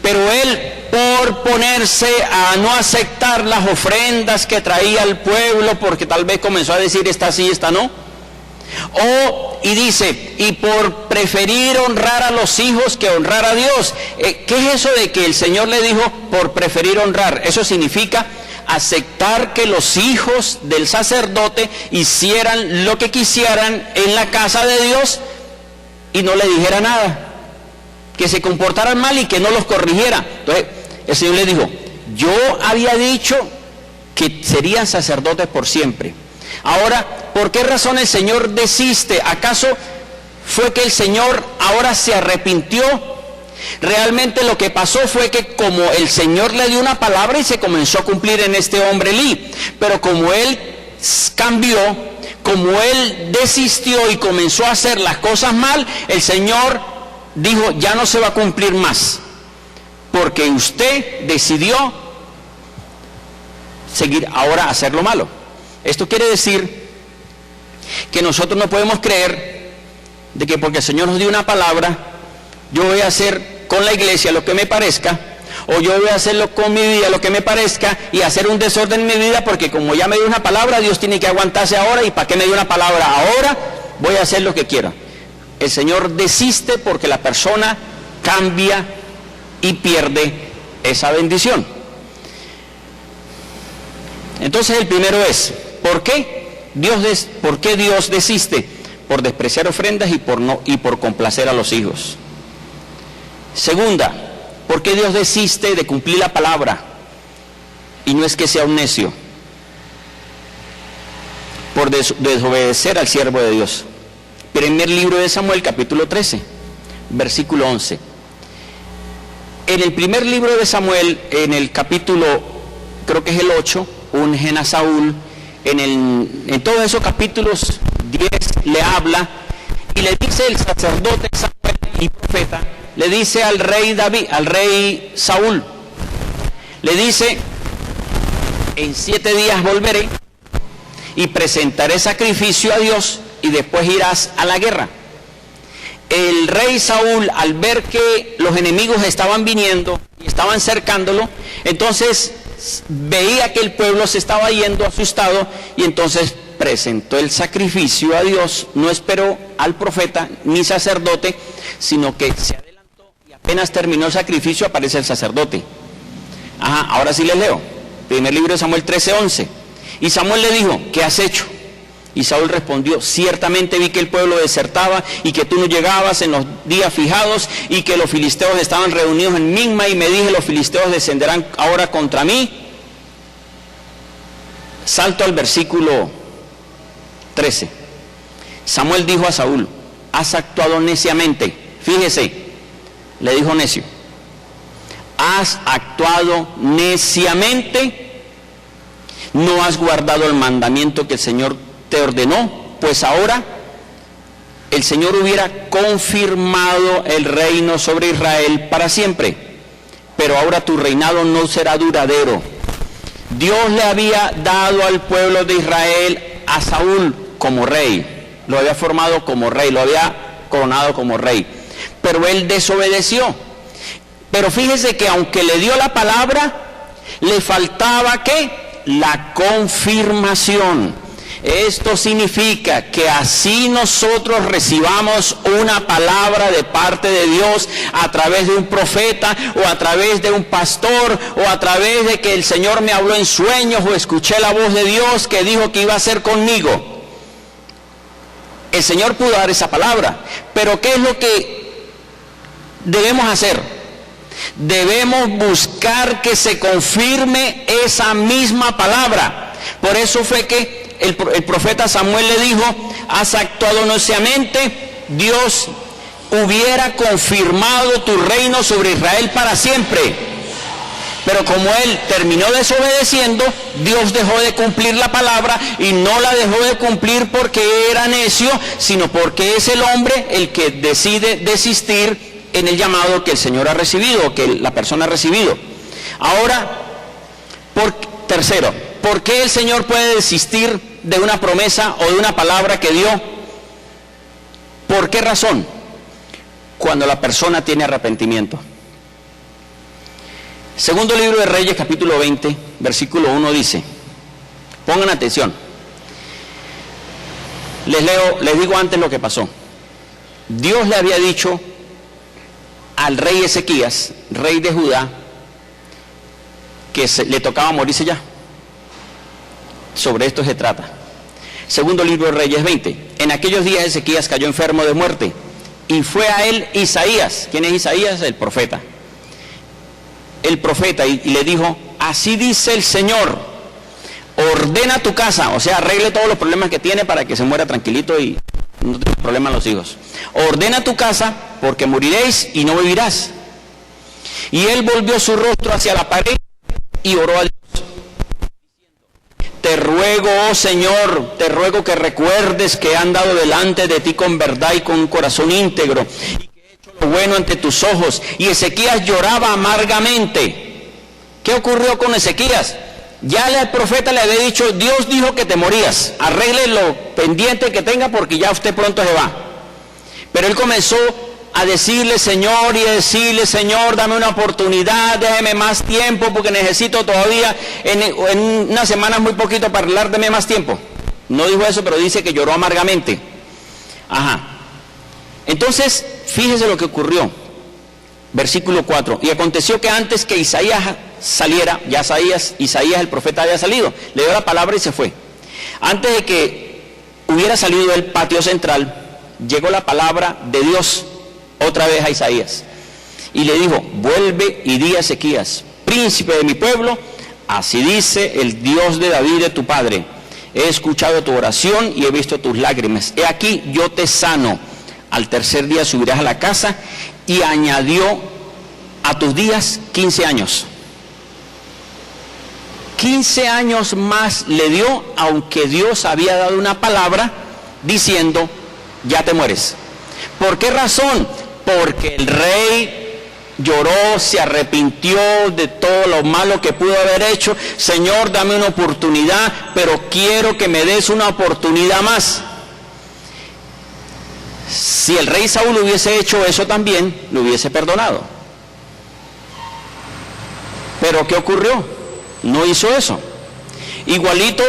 pero él, por ponerse a no aceptar las ofrendas que traía el pueblo, porque tal vez comenzó a decir esta sí, esta no, y dice, y por preferir honrar a los hijos que honrar a Dios. ¿Qué es eso de que el Señor le dijo por preferir honrar? Eso significa aceptar que los hijos del sacerdote hicieran lo que quisieran en la casa de Dios y no le dijera nada, que se comportaran mal y que no los corrigiera. Entonces el Señor le dijo: yo había dicho que serían sacerdotes por siempre. Ahora, ¿por qué razón el Señor desiste? ¿Acaso fue que el Señor ahora se arrepintió? Realmente lo que pasó fue que como el Señor le dio una palabra y se comenzó a cumplir en este hombre Elí, pero como él cambió, como él desistió y comenzó a hacer las cosas mal, el Señor dijo: ya no se va a cumplir más, porque usted decidió seguir ahora a hacer lo malo. Esto quiere decir que nosotros no podemos creer de que porque el Señor nos dio una palabra, yo voy a hacer con la iglesia lo que me parezca, o yo voy a hacerlo con mi vida lo que me parezca, y hacer un desorden en mi vida, porque como ya me dio una palabra, Dios tiene que aguantarse ahora, y para qué me dio una palabra ahora, voy a hacer lo que quiera. El Señor desiste porque la persona cambia y pierde esa bendición. Entonces el primero es: ¿por qué Dios desiste? Por despreciar ofrendas y por complacer a los hijos. Segunda, ¿por qué Dios desiste de cumplir la palabra? Y no es que sea un necio, por desobedecer al siervo de Dios. Primer libro de Samuel, capítulo 13, versículo 11. En el primer libro de Samuel, en el capítulo, creo que es el 8, ungen a Saúl. En todos esos capítulos 10 le habla y le dice el sacerdote Samuel y profeta, le dice al rey David, al rey Saúl, le dice: en 7 días volveré y presentaré sacrificio a Dios, y después irás a la guerra. El rey Saúl, al ver que los enemigos estaban viniendo y estaban cercándolo, entonces veía que el pueblo se estaba yendo asustado, y entonces presentó el sacrificio a Dios. No esperó al profeta ni sacerdote, sino que se adelantó, y apenas terminó el sacrificio aparece el sacerdote. Ahora sí les leo. Primer libro de Samuel 13:11. Y Samuel le dijo: ¿qué has hecho? Y Saúl respondió: ciertamente vi que el pueblo desertaba y que tú no llegabas en los días fijados, y que los filisteos estaban reunidos en Migma, y me dije: los filisteos descenderán ahora contra mí. Salto al versículo 13. Samuel dijo a Saúl: has actuado neciamente. Fíjese, le dijo necio. Has actuado neciamente, no has guardado el mandamiento que el Señor te ordenó, pues ahora el Señor hubiera confirmado el reino sobre Israel para siempre, pero ahora tu reinado no será duradero. Dios le había dado al pueblo de Israel a Saúl como rey, lo había formado como rey, lo había coronado como rey, pero él desobedeció. Pero fíjese que aunque le dio la palabra, le faltaba ¿qué? La confirmación. Esto significa que así nosotros recibamos una palabra de parte de Dios a través de un profeta o a través de un pastor o a través de que el Señor me habló en sueños o escuché la voz de Dios que dijo que iba a hacer conmigo. El Señor pudo dar esa palabra, pero ¿qué es lo que debemos hacer? Debemos buscar que se confirme esa misma palabra. Por eso fue que el profeta Samuel le dijo: has actuado neciamente, Dios hubiera confirmado tu reino sobre Israel para siempre. Pero como él terminó desobedeciendo, Dios dejó de cumplir la palabra, y no la dejó de cumplir porque era necio, sino porque es el hombre el que decide desistir en el llamado que el Señor ha recibido, o que la persona ha recibido. Ahora, tercero, ¿por qué el Señor puede desistir de una promesa o de una palabra que dio? ¿Por qué razón? Cuando la persona tiene arrepentimiento. Segundo libro de Reyes, capítulo 20, versículo 1 dice, pongan atención, les digo antes lo que pasó. Dios le había dicho al rey Ezequías, rey de Judá, que le tocaba morirse ya. Sobre esto se trata. Segundo libro de Reyes 20. En aquellos días Ezequías cayó enfermo de muerte, y fue a él Isaías. ¿Quién es Isaías? El profeta. El profeta, y le dijo: así dice el Señor, ordena tu casa, o sea, arregle todos los problemas que tiene para que se muera tranquilito y no tenga problemas los hijos. Ordena tu casa, porque moriréis y no vivirás. Y él volvió su rostro hacia la pared y oró a Dios. Te ruego, oh Señor, te ruego que recuerdes que he andado delante de ti con verdad y con un corazón íntegro, y que he hecho lo bueno ante tus ojos. Y Ezequías lloraba amargamente. ¿Qué ocurrió con Ezequías? Ya el profeta le había dicho: Dios dijo que te morías, arregle lo pendiente que tenga porque ya usted pronto se va. Pero él comenzó a decirle Señor, y a decirle: Señor, dame una oportunidad, déjeme más tiempo porque necesito todavía, en unas semanas muy poquito para arreglar, dame más tiempo. No dijo eso, pero dice que lloró amargamente. Ajá. Entonces, fíjese lo que ocurrió. Versículo 4. Y aconteció que antes que Isaías saliera, ya Isaías el profeta había salido, le dio la palabra y se fue. Antes de que hubiera salido del patio central, llegó la palabra de Dios otra vez a Isaías, y le dijo: vuelve y di a Ezequías, príncipe de mi pueblo, así dice el Dios de David de tu padre: he escuchado tu oración y he visto tus lágrimas, he aquí yo te sano, al tercer día subirás a la casa. Y añadió a tus días 15 años. 15 años más le dio, aunque Dios había dado una palabra diciendo: ya te mueres. ¿Por qué razón? Porque el rey lloró, se arrepintió de todo lo malo que pudo haber hecho. Señor, dame una oportunidad, pero quiero que me des una oportunidad más. Si el rey Saúl hubiese hecho eso también, lo hubiese perdonado. Pero ¿qué ocurrió? No hizo eso. Igualito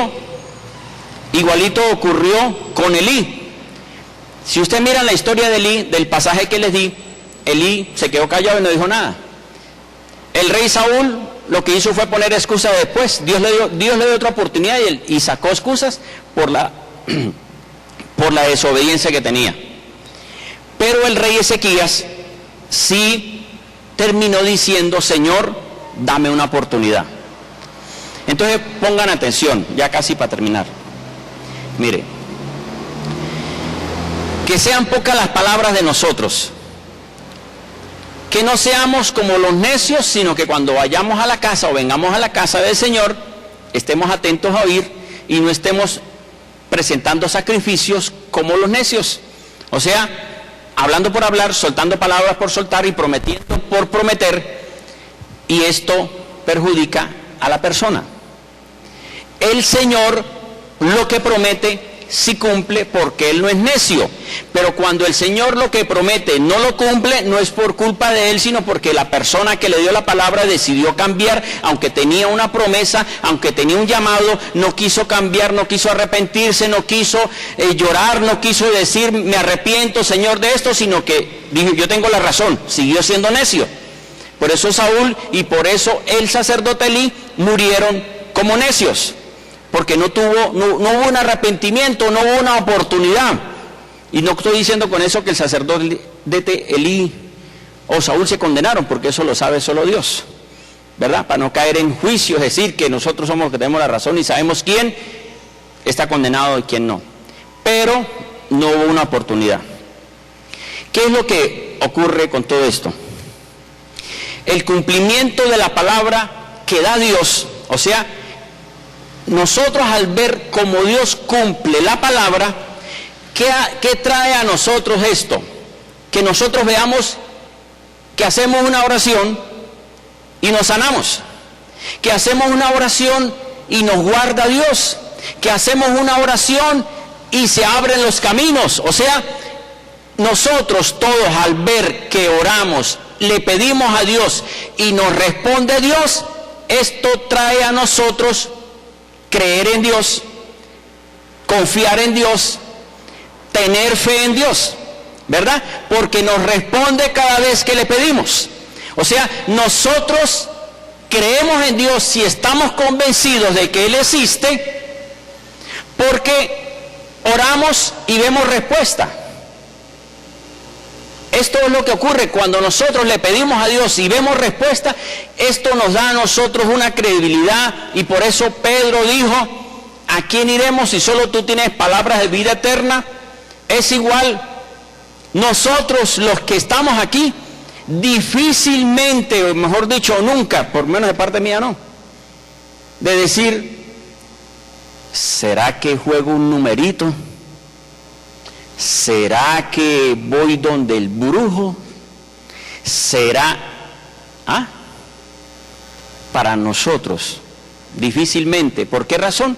ocurrió con Elí. Si usted mira la historia de Elí, del pasaje que les di, Elí se quedó callado y no dijo nada. El rey Saúl lo que hizo fue poner excusas después. Dios le dio otra oportunidad y sacó excusas por la desobediencia que tenía. Pero el rey Ezequías sí terminó diciendo: Señor, dame una oportunidad. Entonces pongan atención, ya casi para terminar. Mire, que sean pocas las palabras de nosotros, que no seamos como los necios, sino que cuando vayamos a la casa o vengamos a la casa del Señor, estemos atentos a oír y no estemos presentando sacrificios como los necios. O sea, hablando por hablar, soltando palabras por soltar y prometiendo por prometer, y esto perjudica a la persona. El Señor lo que promete sí cumple porque Él no es necio. Pero cuando el Señor lo que promete no lo cumple, no es por culpa de Él, sino porque la persona que le dio la palabra decidió cambiar, aunque tenía una promesa, aunque tenía un llamado, no quiso cambiar, no quiso arrepentirse, no quiso llorar, no quiso decir, me arrepiento, Señor, de esto, sino que dijo, yo tengo la razón, siguió siendo necio. Por eso Saúl y por eso el sacerdote Elí murieron como necios, porque no hubo un arrepentimiento, no hubo una oportunidad. Y no estoy diciendo con eso que el sacerdote Elí o Saúl se condenaron, porque eso lo sabe solo Dios, ¿verdad? Para no caer en juicio, es decir, que nosotros somos los que tenemos la razón y sabemos quién está condenado y quién no. Pero no hubo una oportunidad. ¿Qué es lo que ocurre con todo esto? El cumplimiento de la palabra que da Dios, o sea, nosotros al ver cómo Dios cumple la palabra, ¿qué trae a nosotros esto? Que nosotros veamos que hacemos una oración y nos sanamos, que hacemos una oración y nos guarda Dios, que hacemos una oración y se abren los caminos. O sea, nosotros todos al ver que oramos, le pedimos a Dios y nos responde Dios, esto trae a nosotros creer en Dios, confiar en Dios, tener fe en Dios, ¿verdad? Porque nos responde cada vez que le pedimos. O sea, nosotros creemos en Dios si estamos convencidos de que Él existe, porque oramos y vemos respuesta. Esto es lo que ocurre cuando nosotros le pedimos a Dios y vemos respuesta. Esto nos da a nosotros una credibilidad, y por eso Pedro dijo, ¿a quién iremos si solo tú tienes palabras de vida eterna? Es igual, nosotros los que estamos aquí, difícilmente, o mejor dicho, nunca, por menos de parte mía no, de decir, ¿será que juego un numerito? ¿Será que voy donde el brujo? ¿Será? Para nosotros, difícilmente. ¿Por qué razón?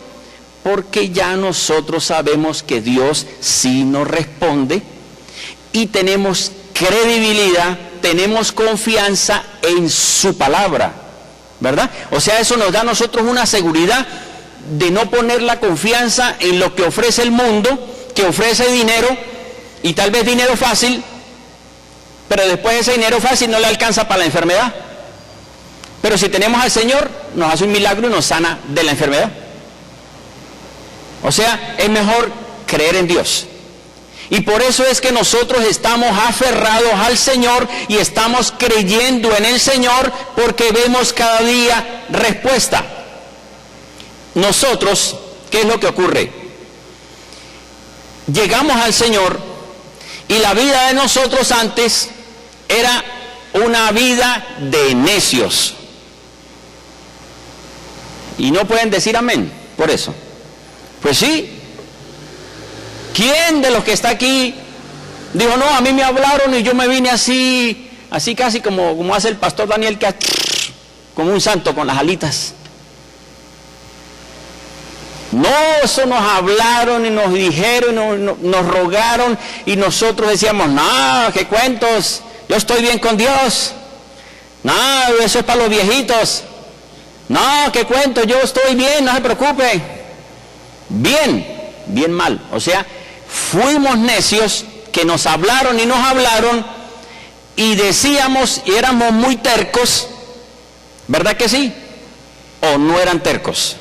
Porque ya nosotros sabemos que Dios sí nos responde y tenemos credibilidad, tenemos confianza en su palabra, ¿verdad? O sea, eso nos da a nosotros una seguridad de no poner la confianza en lo que ofrece el mundo, que ofrece dinero, y tal vez dinero fácil, pero después ese dinero fácil no le alcanza para la enfermedad. Pero si tenemos al Señor, nos hace un milagro y nos sana de la enfermedad. O sea, es mejor creer en Dios. Y por eso es que nosotros estamos aferrados al Señor y estamos creyendo en el Señor, porque vemos cada día respuesta. Nosotros, ¿qué es lo que ocurre? Llegamos al Señor y la vida de nosotros antes era una vida de necios. Y no pueden decir amén por eso. Pues sí. ¿Quién de los que está aquí dijo, no, a mí me hablaron y yo me vine así casi como hace el pastor Daniel, que como un santo con las alitas? No, eso nos hablaron y nos dijeron, nos rogaron, y nosotros decíamos, no, qué cuentos, yo estoy bien con Dios. No, eso es para los viejitos. No, qué cuento, yo estoy bien, no se preocupe. Bien mal. O sea, fuimos necios, que nos hablaron y nos hablaron, y decíamos y éramos muy tercos, ¿verdad que sí? ¿O no eran tercos?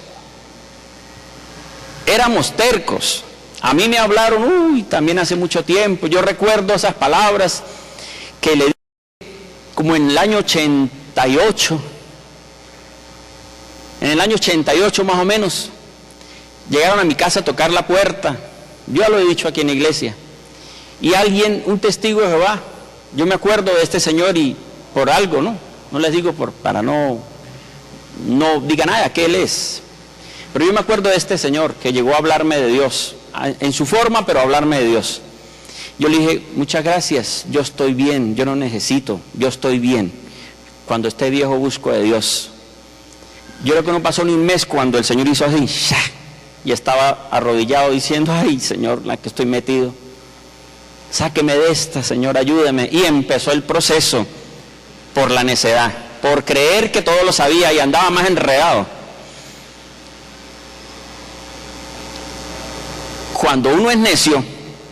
Éramos tercos. A mí me hablaron, también hace mucho tiempo, yo recuerdo esas palabras que le di como en el año 88, más o menos, llegaron a mi casa a tocar la puerta, yo ya lo he dicho aquí en la iglesia, y alguien, un testigo de Jehová, yo me acuerdo de este señor, y por algo, no les digo para no diga nada que él es, pero yo me acuerdo de este señor que llegó a hablarme de Dios, en su forma, pero a hablarme de Dios. Yo le dije, muchas gracias, yo estoy bien, yo no necesito, yo estoy bien. Cuando esté viejo busco de Dios. Yo creo que no pasó ni un mes cuando el Señor hizo así, ¡shah! y estaba arrodillado diciendo, ay Señor, la que estoy metido, sáqueme de esta, Señor, ayúdame. Y empezó el proceso por la necedad, por creer que todo lo sabía y andaba más enredado. Cuando uno es necio,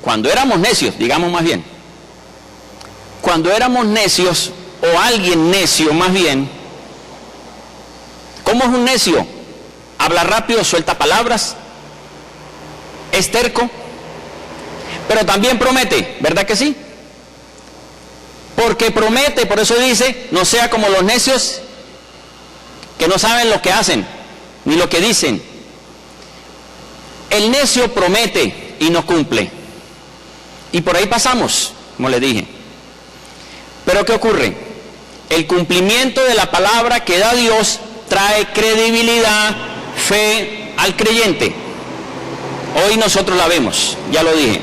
cuando éramos necios, digamos más bien, cuando éramos necios, o alguien necio más bien, ¿cómo es un necio? Habla rápido, suelta palabras, es terco, pero también promete, ¿verdad que sí? Porque promete, por eso dice, no sea como los necios que no saben lo que hacen, ni lo que dicen. El necio promete y no cumple. Y por ahí pasamos, como les dije. Pero ¿qué ocurre? El cumplimiento de la palabra que da Dios trae credibilidad, fe al creyente. Hoy nosotros la vemos, ya lo dije.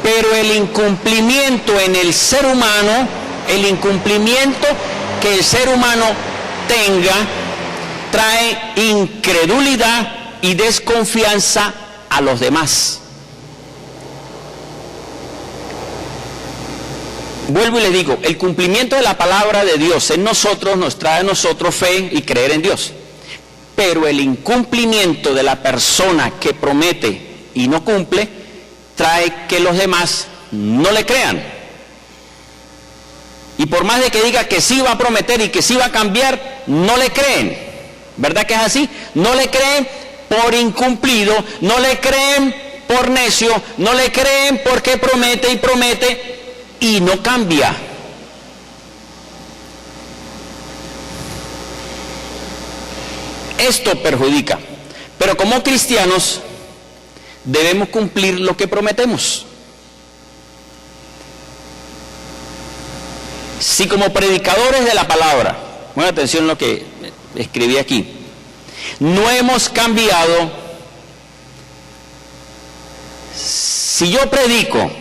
Pero el incumplimiento en el ser humano, el incumplimiento que el ser humano tenga, trae incredulidad y desconfianza a los demás. Vuelvo y les digo, el cumplimiento de la palabra de Dios en nosotros nos trae a nosotros fe y creer en Dios. Pero el incumplimiento de la persona que promete y no cumple, trae que los demás no le crean. Y por más de que diga que sí va a prometer y que sí va a cambiar, no le creen. ¿Verdad que es así? No le creen por incumplido, no le creen por necio, no le creen porque promete y promete y no cambia. Esto perjudica, pero como cristianos debemos cumplir lo que prometemos. Si como predicadores de la palabra, pongan atención a lo que escribí aquí, no hemos cambiado, si yo predico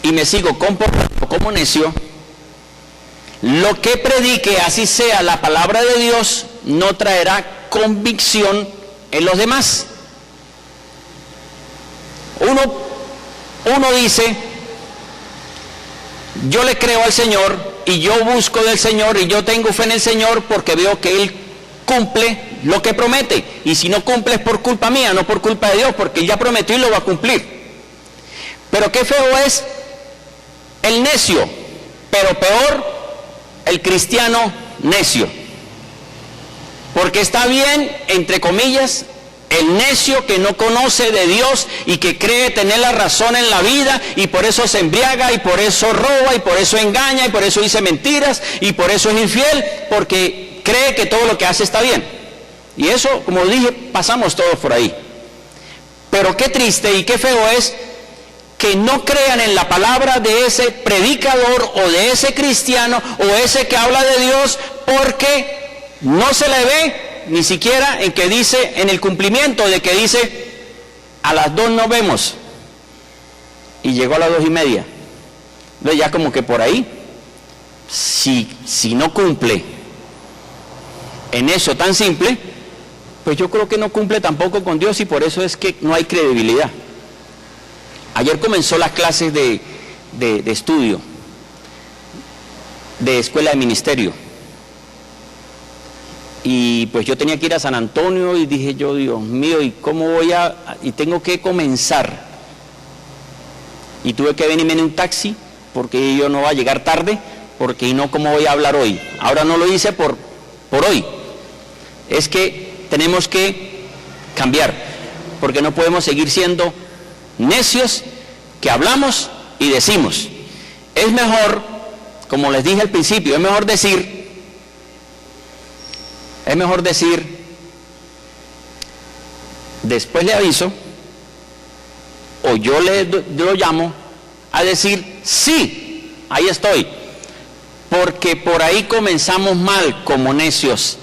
y me sigo comportando como necio, lo que predique, así sea la palabra de Dios, no traerá convicción en los demás. Uno dice, yo le creo al Señor y yo busco del Señor y yo tengo fe en el Señor porque veo que Él cumple lo que promete. Y si no cumple es por culpa mía, no por culpa de Dios, porque Él ya prometió y lo va a cumplir. Pero qué feo es el necio, pero peor el cristiano necio. Porque está bien, entre comillas, el necio que no conoce de Dios y que cree tener la razón en la vida y por eso se embriaga y por eso roba y por eso engaña y por eso dice mentiras y por eso es infiel, porque cree que todo lo que hace está bien. Y eso, como dije, pasamos todos por ahí. Pero qué triste y qué feo es que no crean en la palabra de ese predicador o de ese cristiano o ese que habla de Dios porque no se le ve ni siquiera en que dice, en el cumplimiento de que dice, a las 2 nos vemos, y llegó a las 2:30. Entonces ya como que por ahí, si no cumple en eso tan simple, pues yo creo que no cumple tampoco con Dios y por eso es que no hay credibilidad. Ayer comenzó las clases de estudio, de escuela de ministerio. Y pues yo tenía que ir a San Antonio y dije yo, Dios mío, ¿y cómo voy y tengo que comenzar? Y tuve que venirme en un taxi porque yo no voy a llegar tarde, porque no, ¿cómo voy a hablar hoy? Ahora no lo hice por hoy. Es que tenemos que cambiar, porque no podemos seguir siendo necios que hablamos y decimos. Es mejor, como les dije al principio, es mejor decir, después le aviso, o yo lo llamo a decir, sí, ahí estoy, porque por ahí comenzamos mal como necios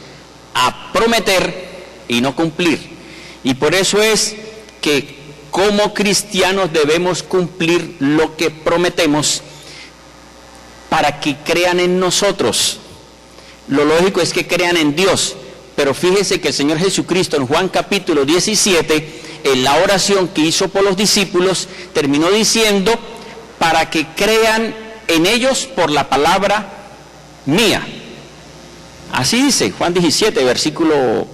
a prometer y no cumplir. Y por eso es que como cristianos debemos cumplir lo que prometemos para que crean en nosotros. Lo lógico es que crean en Dios, Pero fíjese que el Señor Jesucristo en Juan capítulo 17, en la oración que hizo por los discípulos, terminó diciendo, para que crean en ellos por la palabra mía. Así dice Juan 17, versículo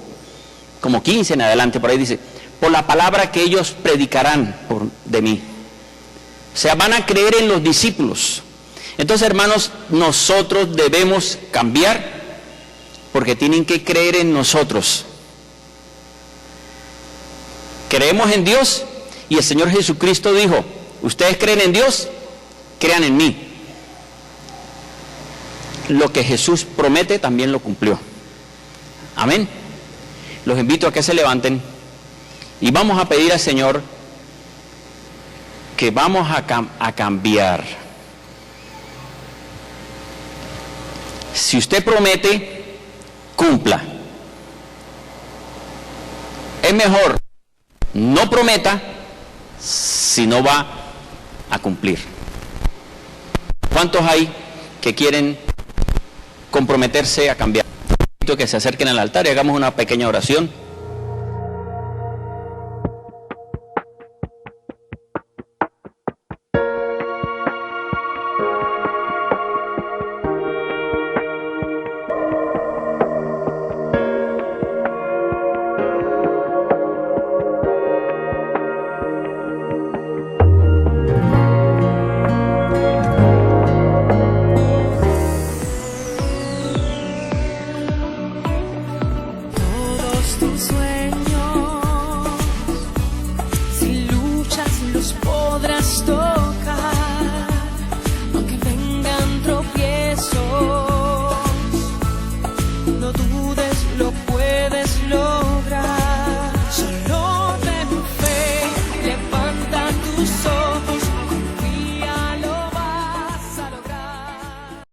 como 15 en adelante, por ahí dice, por la palabra que ellos predicarán de mí. O sea, van a creer en los discípulos. Entonces, hermanos, nosotros debemos cambiar porque tienen que creer en nosotros. Creemos en Dios y el Señor Jesucristo dijo, ustedes creen en Dios, crean en mí. Lo que Jesús promete también lo cumplió. Amén. Los invito a que se levanten y vamos a pedir al Señor que vamos a cambiar. Si usted promete, cumpla. Es mejor no prometa si no va a cumplir. ¿Cuántos hay que quieren comprometerse a cambiar? Invito a que se acerquen al altar y hagamos una pequeña oración. Tus sueños